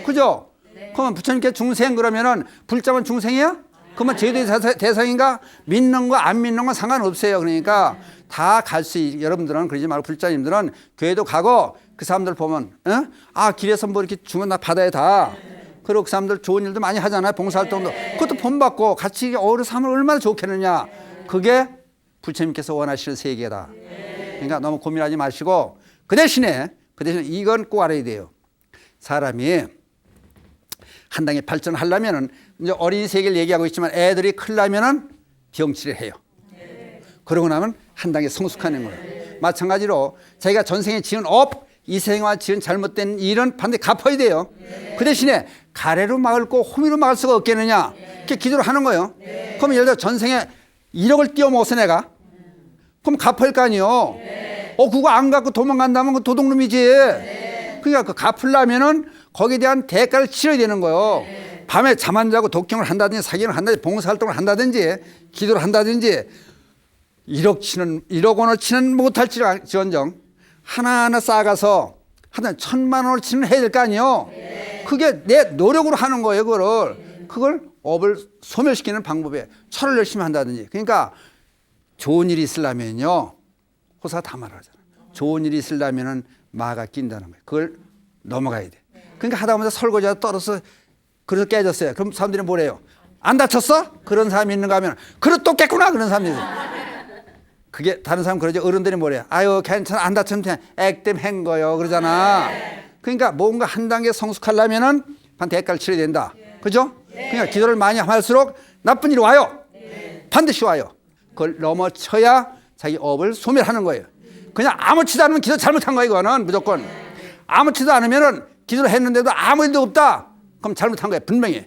그죠? 그러면 부처님께 중생 그러면은 불자만 중생이야? 그러면 제도의 대상인가? 믿는 거 안 믿는 건 상관없어요. 그러니까 다 갈 수 여러분들은 그러지 말고 불자님들은 교회도 가고 그 사람들 보면 길에서 뭐 이렇게 주면 나 받아야 다. 그리고 그 사람들 좋은 일도 많이 하잖아요. 봉사활동도. 그것도 본받고 같이 어우러 살면 얼마나 좋겠느냐. 그게 부처님께서 원하시는 세계다. 그러니까 너무 고민하지 마시고 그 대신에 이건 꼭 알아야 돼요. 사람이 한 단계 발전하려면은 이제 어린이 세계를 얘기하고 있지만 애들이 크려면은 병치를 해요. 그러고 나면 한 단계 성숙하는 거예요. 마찬가지로 자기가 전생에 지은 이 생애와 지은 잘못된 일은 반드시 갚아야 돼요. 그 대신에 가래로 막을 거 호미로 막을 수가 없겠느냐. 이렇게 기도를 하는 거예요. 그럼 예를 들어 전생에 1억을 띄어먹어서 내가 그럼 갚아야 할 거 아니에요. 그거 안 갚고 도망간다면 그 도둑놈이지. 그러니까 그 갚으려면은 거기에 대한 대가를 치러야 되는 거예요. 밤에 잠 안 자고 독경을 한다든지 사기를 한다든지 봉사활동을 한다든지 기도를 한다든지 1억 원을 치는 못할지언정 하나하나 쌓아가서 하여튼 1,000만 원을 치는 해야 될 거 아니에요. 그게 내 노력으로 하는 거예요. 그걸 업을 소멸시키는 방법에 철을 열심히 한다든지. 그러니까 좋은 일이 있으려면요. 호사 다 말하잖아. 좋은 일이 있으려면은 마가 낀다는 거예요. 그걸 넘어가야 돼. 그러니까 하다 보면 설거지하다 떨어서 그래서 깨졌어요. 그럼 사람들이 뭐래요? 안 다쳤어? 그런 사람이 있는가 하면 그릇 또 깼구나 그런 사람들이. 그게 다른 사람 그러죠. 어른들이 뭐래요? 아유 괜찮아 안 다쳤는데 액땜 한 거요 그러잖아. 그러니까 뭔가 한 단계 성숙하려면은 반 대가를 치러야 된다. 그죠? 그러니까 기도를 많이 할수록 나쁜 일이 와요. 반드시 와요. 그걸 넘어쳐야 자기 업을 소멸하는 거예요. 그냥 아무렇지도 않으면 기도 잘못한 거예요. 이거는 무조건. 아무렇지도 않으면은 기도를 했는데도 아무 일도 없다. 그럼 잘못한 거예요. 분명히.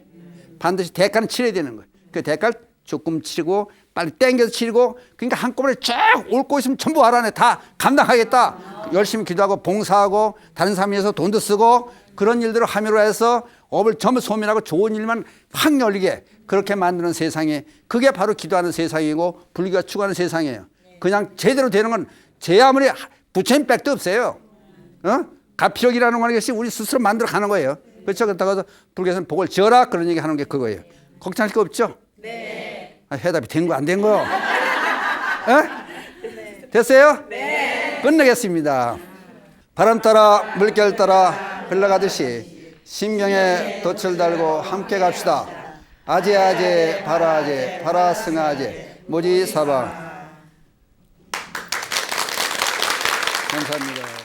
반드시 대가는 치러야 되는 거예요. 그 대가를 조금 치르고 빨리 땡겨서 치르고 그러니까 한꺼번에 쫙 옳고 있으면 전부 알아내. 다 감당하겠다. 열심히 기도하고 봉사하고 다른 사람 위해서 돈도 쓰고 그런 일들을 함으로 해서 업을 전부 소멸하고 좋은 일만 확 열리게 그렇게 만드는 세상이 그게 바로 기도하는 세상이고 불교가 추구하는 세상이에요. 그냥 제대로 되는 건 제 아무리 부처님 백도 없어요. 가피력이라는 건 것이 우리 스스로 만들어 가는 거예요. 그렇죠? 그렇다고 불교에서는 복을 지어라 그런 얘기 하는 게 그거예요. 걱정할 거 없죠? 네. 해답이 된 거 안 된 거요? 됐어요? 네. 끝내겠습니다. 바람 따라 물결 따라 흘러가듯이 심경에 돛을 달고 함께 갑시다. 아제아제 바라아제 바라승아제 모지사방. 감사합니다.